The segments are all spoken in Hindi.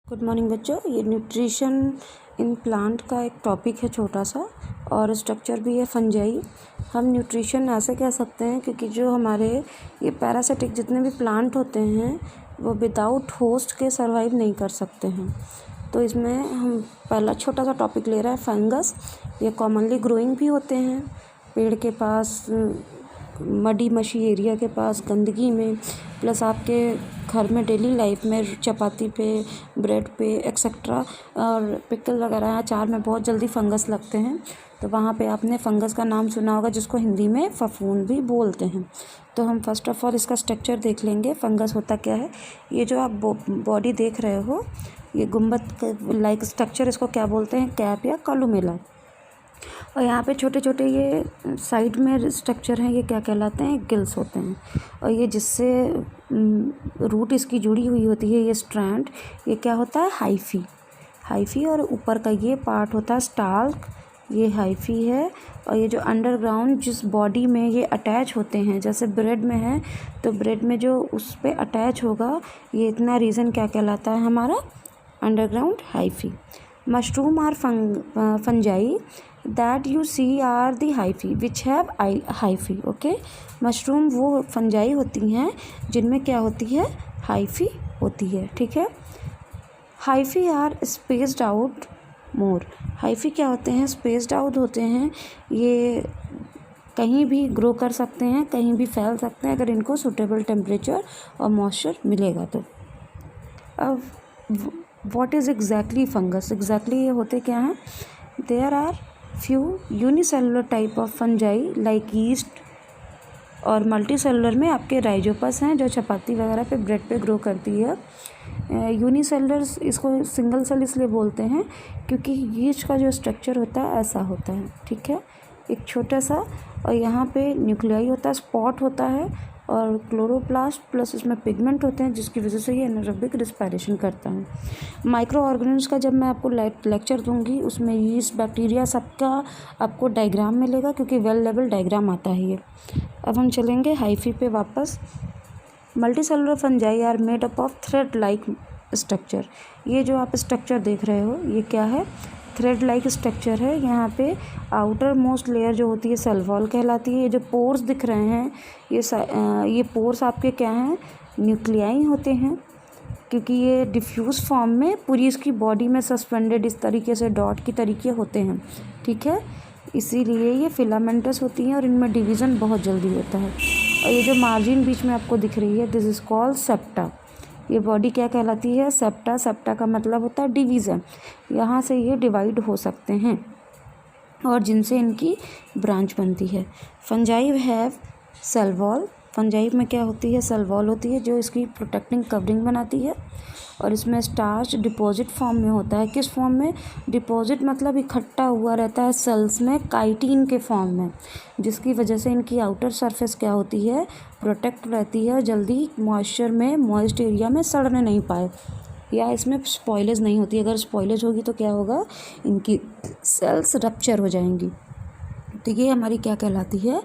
गुड मॉर्निंग बच्चों। ये न्यूट्रिशन इन प्लांट का एक टॉपिक है छोटा सा, और स्ट्रक्चर भी है फंजाई। हम न्यूट्रिशन ऐसे कह सकते हैं क्योंकि जो हमारे ये पैरासिटिक जितने भी प्लांट होते हैं वो विदाउट होस्ट के सर्वाइव नहीं कर सकते हैं। तो इसमें हम पहला छोटा सा टॉपिक ले रहे हैं फंगस। ये कॉमनली ग्रोइंग भी होते हैं पेड़ के पास, मडी मशी एरिया के पास, गंदगी में, प्लस आपके घर में डेली लाइफ में चपाती पे, ब्रेड पे एक्सेट्रा और पिकल वगैरह अचार में बहुत जल्दी फंगस लगते हैं। तो वहाँ पे आपने फंगस का नाम सुना होगा जिसको हिंदी में फफूंद भी बोलते हैं। तो हम फर्स्ट ऑफ ऑल इसका स्ट्रक्चर देख लेंगे। फंगस होता क्या है। ये जो आप बॉडी देख रहे हो, ये गुम्बद लाइक स्ट्रक्चर, इसको क्या बोलते हैं, कैप या कॉलुमेला। और यहाँ पे छोटे छोटे ये साइड में स्ट्रक्चर हैं, ये क्या कहलाते हैं, गिल्स होते हैं। और ये जिससे रूट इसकी जुड़ी हुई होती है, ये स्ट्रैंड, ये क्या होता है, हाइफी। और ऊपर का ये पार्ट होता है स्टाल्क, ये हाइफी है। और ये जो अंडरग्राउंड जिस बॉडी में ये अटैच होते हैं, जैसे ब्रेड में है तो ब्रेड में जो उस पर अटैच होगा, ये इतना रीज़न क्या कहलाता है हमारा, underground hyphae. Mushroom are fungi that you see are the hyphae which have hyphae. Okay, mushroom वो फंजाई होती हैं जिनमें क्या होती है, हाइफी होती है। ठीक है। Hyphae are spaced out more. Hyphae क्या होते हैं, स्पेस्ड आउट होते हैं। ये कहीं भी ग्रो कर सकते हैं, कहीं भी फैल सकते हैं अगर इनको सूटेबल टेम्परेचर और मॉइस्चर मिलेगा तो। अब what is exactly fungus, exactly ये होते क्या हैं, there are few unicellular type of fungi like yeast, और मल्टी सेलुलर में आपके राइजोपस हैं जो चपाती वगैरह पे, ब्रेड पे ग्रो करती है। यूनिसेलुलर इसको सिंगल सेल इसलिए बोलते हैं क्योंकि यीस्ट का जो स्ट्रक्चर होता है ऐसा होता है। ठीक है, एक छोटा सा, और यहाँ पे न्यूक्लियाई होता है, स्पॉट होता है, और क्लोरोप्लास्ट प्लस इसमें पिगमेंट होते हैं जिसकी वजह से ये एनारोबिक रिस्पायरेशन करता है। माइक्रो ऑर्गेनिज्म का जब मैं आपको लेक्चर दूंगी उसमें यीस्ट, बैक्टीरिया सबका आपको डायग्राम मिलेगा क्योंकि वेल लेवल डायग्राम आता है ये। अब हम चलेंगे हाइफी पे वापस। Multicellular fungi are made up of thread like structure. ये जो आप स्ट्रक्चर देख रहे हो ये क्या है, थ्रेड लाइक स्ट्रक्चर है। यहाँ पे आउटर मोस्ट लेयर जो होती है सेल वॉल कहलाती है। ये जो पोर्स दिख रहे हैं ये पोर्स आपके क्या हैं, न्यूक्लियाई होते हैं, क्योंकि ये डिफ्यूज फॉर्म में पूरी इसकी बॉडी में सस्पेंडेड इस तरीके से डॉट की तरीके होते हैं। ठीक है, इसीलिए ये फिलामेंटस होती हैं और इनमें डिवीज़न बहुत जल्दी होता है। और ये जो मार्जिन बीच में आपको दिख रही है, दिस इज़ कॉल्ड सेप्टा। ये बॉडी क्या कहलाती है, सेप्टा। सेप्टा का मतलब होता है डिवीज़न। यहाँ से ये डिवाइड हो सकते हैं और जिनसे इनकी ब्रांच बनती है। Fungi have cell wall. Fungi में क्या होती है, सेल वॉल होती है जो इसकी प्रोटेक्टिंग कवरिंग बनाती है। और इसमें स्टार्च डिपॉजिट फॉर्म में होता है। किस फॉर्म में, डिपॉजिट मतलब इकट्ठा हुआ रहता है सेल्स में काइटिन के फॉर्म में, जिसकी वजह से इनकी आउटर सरफेस क्या होती है, प्रोटेक्ट रहती है, जल्दी मॉइस्चर में, मॉइस्ट एरिया में सड़ने नहीं पाए, या इसमें स्पॉइलेज नहीं होती। अगर स्पॉइलेज होगी तो क्या होगा, इनकी सेल्स रप्चर हो जाएंगी। तो ये हमारी क्या कहलाती है,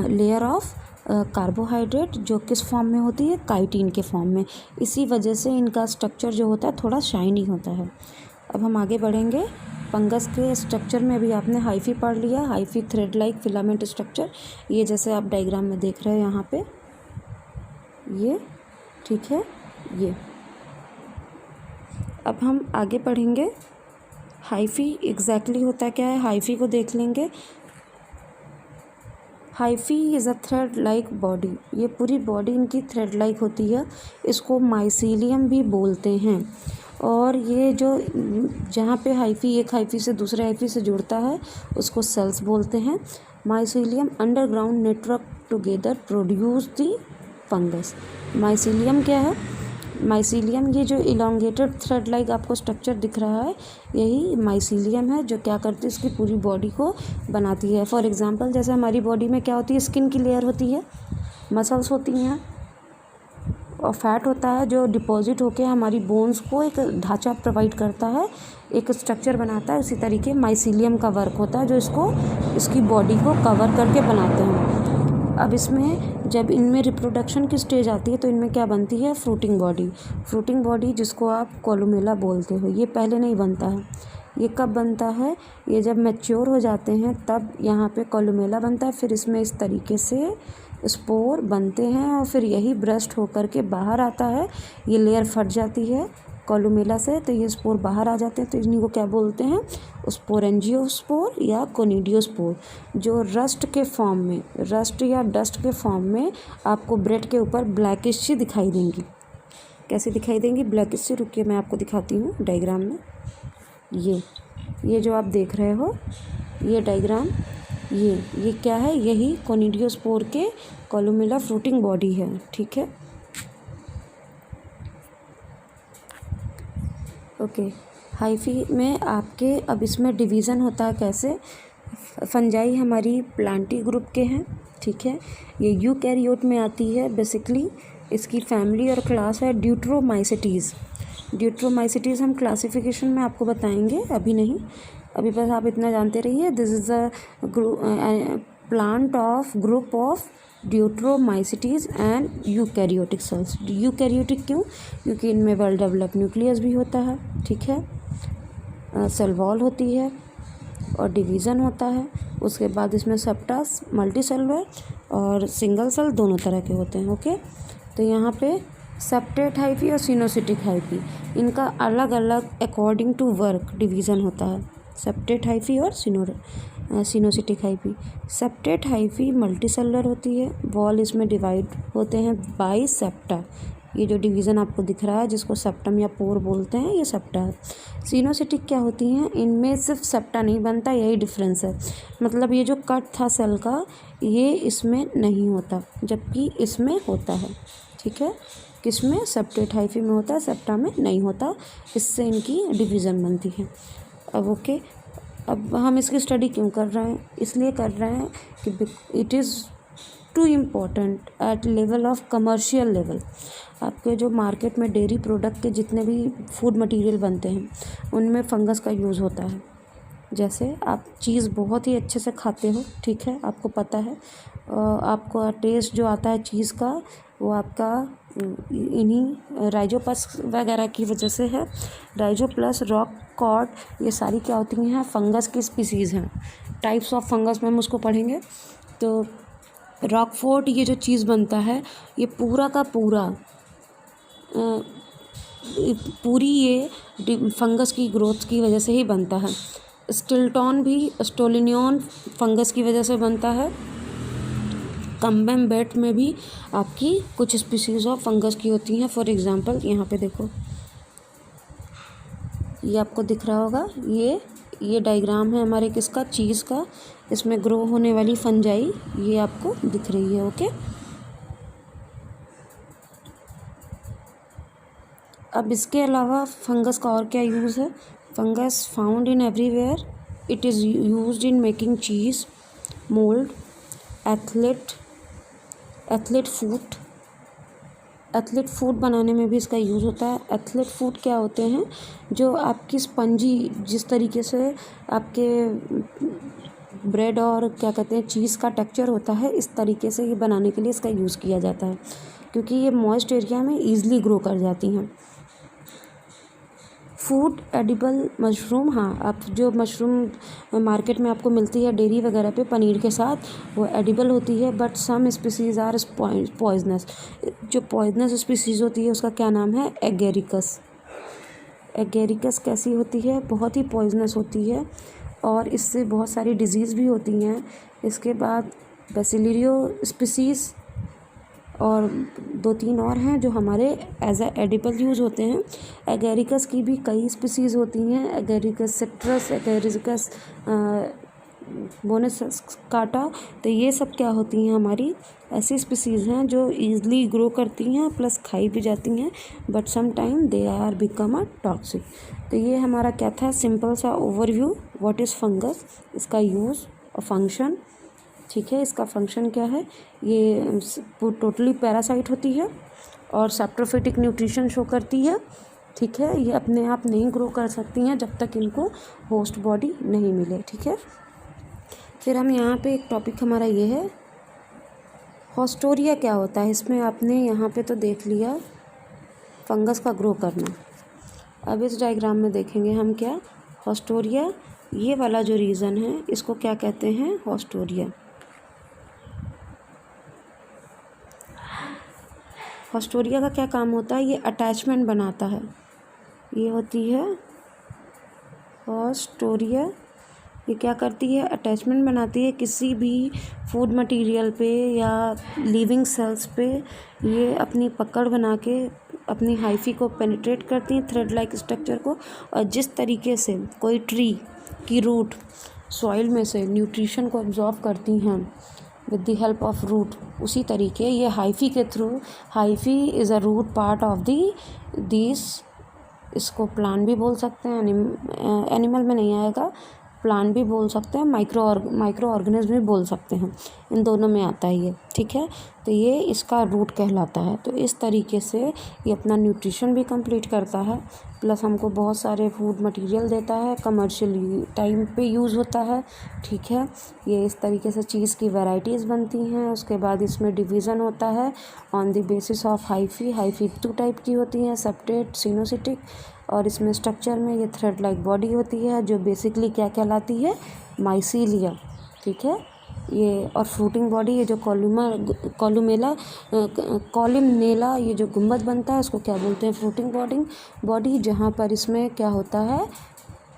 लेयर ऑफ कार्बोहाइड्रेट, जो किस फॉर्म में होती है, काइटिन के फॉर्म में। इसी वजह से इनका स्ट्रक्चर जो होता है थोड़ा शाइनी होता है। अब हम आगे बढ़ेंगे। फंगस के स्ट्रक्चर में भी आपने हाइफी पढ़ लिया, hyphae thread like filament structure, ये जैसे आप डायग्राम में देख रहे हो यहाँ पे ये। ठीक है, ये। अब हम आगे पढ़ेंगे हाइफी एग्जैक्टली होता क्या है, हाइफी को देख लेंगे। Hyphae is a thread like body. ये पूरी बॉडी इनकी थ्रेड लाइक होती है, इसको माइसीलियम भी बोलते हैं। और ये जो जहाँ पे हाइफी एक हाइफी से दूसरे हाइफी से जुड़ता है उसको सेल्स बोलते हैं। Mycelium underground network together produce the fungus. Mycelium क्या है, माइसीलियम ये जो इलोंगेटेड थ्रेड लाइक आपको स्ट्रक्चर दिख रहा है, यही माइसीलियम है जो क्या करती है, इसकी पूरी बॉडी को बनाती है। फॉर एग्जांपल जैसे हमारी बॉडी में क्या होती है, स्किन की लेयर होती है, मसल्स होती हैं, और फैट होता है जो डिपॉजिट होकर हमारी बोन्स को एक ढांचा प्रोवाइड करता है, एक स्ट्रक्चर बनाता है। उसी तरीके माइसीलियम का वर्क होता है जो इसकी बॉडी को कवर करके बनाते हैं। अब इसमें जब इनमें रिप्रोडक्शन की स्टेज आती है तो इनमें क्या बनती है, फ्रूटिंग बॉडी। फ्रूटिंग बॉडी जिसको आप कोलुमेला बोलते हो, ये पहले नहीं बनता है। ये कब बनता है, ये जब मैच्योर हो जाते हैं तब यहाँ पे कोलुमेला बनता है। फिर इसमें इस तरीके से स्पोर बनते हैं और फिर यही ब्रस्ट होकर के बाहर आता है। ये लेयर फट जाती है कोलुमेला से, तो ये स्पोर बाहर आ जाते हैं। तो इन्हीं को क्या बोलते हैं, स्पोरेंजियोस्पोर या कोनिडियोस्पोर, जो रस्ट के फॉर्म में, रस्ट या डस्ट के फॉर्म में आपको ब्रेड के ऊपर ब्लैकिश सी दिखाई देंगी। कैसे दिखाई देंगी, ब्लैकिश सी। रुकिए मैं आपको दिखाती हूँ डायग्राम में। ये जो आप देख रहे हो ये डायग्राम, ये क्या है, यही कोनिडियोस्पोर के कोलुमेला फ्रूटिंग बॉडी है। ठीक है, ओके। हाइफी में आपके अब इसमें डिवीज़न होता है कैसे, फंजाई हमारी प्लांटी ग्रुप के हैं। ठीक है, ये यूकैरियोट में आती है। बेसिकली इसकी फैमिली और क्लास है ड्यूट्रोमाइसिटीज़। ड्यूट्रोमाइसिटीज़ हम क्लासिफिकेशन में आपको बताएंगे, अभी नहीं, अभी बस आप इतना जानते रहिए। This is a plant of group of ड्यूट्रोमाइसिटीज़ and eukaryotic cells. Eukaryotic क्यों, क्योंकि इनमें वेल डेवलप न्यूक्लियस भी होता है। ठीक है, सेल वॉल होती है और डिवीज़न होता है। उसके बाद इसमें सेप्टास, मल्टी सेलुलर और सिंगल सेल दोनों तरह के होते हैं। ओके, तो यहाँ पे सेप्टेट हाइफी और सिनोसिटिक हाइफी, इनका अलग अलग अकॉर्डिंग टू वर्क डिवीज़न होता है, सेप्टेट हाइफी और coenocytic hyphae. Septate hyphae multi cellular होती है, वॉल इसमें डिवाइड होते हैं बाय सेप्टा। ये जो डिवीज़न आपको दिख रहा है जिसको सेप्टम या पोर बोलते हैं, ये सेप्टा है। सिनोसिटिक क्या होती हैं, इनमें सिर्फ सेप्टा नहीं बनता, यही डिफरेंस है। मतलब ये जो कट था सेल का, ये इसमें नहीं होता जबकि इसमें होता है। ठीक है, किसमें, सेप्टेट हाइफी में होता है, सेप्टा में नहीं होता। इससे इनकी डिवीज़न बनती है। अब ओके, अब हम इसकी स्टडी क्यों कर रहे हैं, इसलिए कर रहे हैं कि it is too important at level of commercial level. आपके जो मार्केट में डेयरी प्रोडक्ट के जितने भी फूड मटेरियल बनते हैं उनमें फंगस का यूज़ होता है। जैसे आप चीज़ बहुत ही अच्छे से खाते हो, ठीक है, आपको पता है, आपको टेस्ट जो आता है चीज़ का वो आपका इन्हीं राइजोपस वगैरह की वजह से है। राइजो प्लस रॉक कॉर्ड, ये सारी क्या होती हैं, फंगस की स्पीसीज़ हैं। टाइप्स ऑफ फंगस में हम उसको पढ़ेंगे। तो रॉकफोर्ट, ये जो चीज़ बनता है ये पूरा का पूरा पूरी ये फंगस की ग्रोथ की वजह से ही बनता है। स्टिल्टॉन भी स्टोलिनियन फंगस की वजह से बनता है। कम्बेम्बेट में भी आपकी कुछ स्पीसीज़ ऑफ फंगस की होती हैं। फॉर एग्जांपल यहाँ पे देखो, ये आपको दिख रहा होगा, ये डायग्राम है हमारे किसका, चीज़ का। इसमें ग्रो होने वाली फंजाई ये आपको दिख रही है। ओके, अब इसके अलावा फंगस का और क्या यूज़ है, fungus found in everywhere. It is used in making cheese, mould, athlete food बनाने में भी इसका यूज़ होता है। एथलीट फूड क्या होते हैं, जो आपकी स्पंजी, जिस तरीके से आपके ब्रेड और क्या कहते हैं चीज़ का टेक्सचर होता है, इस तरीके से ये बनाने के लिए इसका यूज़ किया जाता है, क्योंकि ये मॉइस्ट एरिया में ईज़िली ग्रो कर जाती हैं। फूड एडिबल मशरूम, हाँ, आप जो मशरूम मार्केट में आपको मिलती है डेयरी वगैरह पे पनीर के साथ, वो एडिबल होती है, but some species are poisonous. जो पॉइजनस स्पीसीज़ होती है उसका क्या नाम है, एगेरिकस। एगेरिकस कैसी होती है, बहुत ही पॉइजनस होती है और इससे बहुत सारी डिजीज़ भी होती हैं। इसके बाद बेसिलियो स्पीसीज़ और 2-3 और हैं जो हमारे एज ए एडिबल यूज़ होते हैं। एगेरिकस की भी कई स्पीसीज़ होती हैं, एगेरिकस सिट्रस, एगेरिकस बोनस काटा। तो ये सब क्या होती हैं, हमारी ऐसी स्पीसीज़ हैं जो ईज़िली ग्रो करती हैं प्लस खाई भी जाती हैं, but some time they are become a toxic. तो ये हमारा क्या था, सिंपल सा ओवरव्यू, व्हाट इज़ फंगस, इसका यूज़ और फंक्शन। ठीक है, इसका फंक्शन क्या है, ये टोटली पैरासाइट होती है और सैप्रोफिटिक न्यूट्रिशन शो करती है। ठीक है, ये अपने आप नहीं ग्रो कर सकती हैं जब तक इनको होस्ट बॉडी नहीं मिले। ठीक है, फिर हम यहाँ पे एक टॉपिक हमारा ये है हॉस्टोरिया क्या होता है, इसमें आपने यहाँ पे तो देख लिया फंगस का ग्रो करना। अब इस डायग्राम में देखेंगे हम क्या, हॉस्टोरिया, ये वाला जो रीजन है इसको क्या कहते हैं, हॉस्टोरिया। हॉस्टोरिया का क्या काम होता है, ये अटैचमेंट बनाता है, ये होती है हॉस्टोरिया। ये क्या करती है, अटैचमेंट बनाती है किसी भी फूड मटेरियल पे या लिविंग सेल्स पे। ये अपनी पकड़ बना के अपनी हाइफी को पेनिट्रेट करती हैं, थ्रेड लाइक स्ट्रक्चर को। और जिस तरीके से कोई ट्री की रूट सॉइल में से न्यूट्रिशन को एब्जॉर्ब करती हैं with the help of root, उसी तरीके ये हाइफी के थ्रू, hyphae is a root part of this, इसको प्लांट भी बोल सकते हैं, एनिमल में नहीं आएगा, प्लांट भी बोल सकते हैं, माइक्रो ऑर्गेनिज्म भी बोल सकते हैं, इन दोनों में आता है ये, ठीक है। तो ये इसका रूट कहलाता है। तो इस तरीके से ये अपना न्यूट्रिशन भी कंप्लीट करता है, प्लस हमको बहुत सारे फूड मटेरियल देता है, कमर्शियली टाइम पे यूज़ होता है, ठीक है। ये इस तरीके से चीज़ की वैरायटीज़ बनती हैं। उसके बाद इसमें डिवीज़न होता है on the basis of hyphae. Hyphae 2 type की होती हैं, सेप्टेट, सिनोसिटिक। और इसमें स्ट्रक्चर में ये थ्रेड लाइक बॉडी होती है जो बेसिकली क्या कहलाती है, माइसीलिया, ठीक है। ये और फ्रूटिंग बॉडी, ये जो कॉलुमेला ये जो गुंबद बनता है उसको क्या बोलते हैं, फ्रूटिंग बॉडी, जहाँ पर इसमें क्या होता है,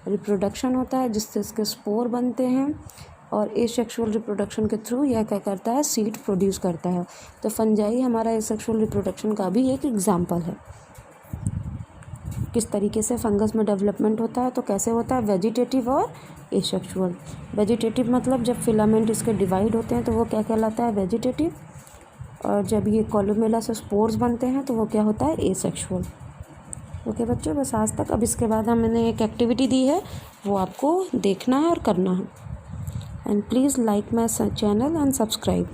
रिप्रोडक्शन होता है जिससे इसके स्पोर बनते हैं। और एसेक्सुअल रिप्रोडक्शन के थ्रू यह क्या करता है, सीड प्रोड्यूस करता है। तो फंजाई हमारा एसेक्सुअल रिप्रोडक्शन का भी एक एग्जाम्पल है। किस तरीके से फंगस में डेवलपमेंट होता है, तो कैसे होता है, वेजिटेटिव और एसेक्सुअल। वेजिटेटिव मतलब जब फिलामेंट इसके डिवाइड होते हैं तो वो क्या कहलाता है, वेजिटेटिव। और जब ये कॉलुमेला से स्पोर्स बनते हैं तो वो क्या होता है, एसेक्सुअल। ओके बच्चों, बस आज तक। अब इसके बाद हमने एक एक्टिविटी दी है, वो आपको देखना है और करना है। And please like my channel and subscribe.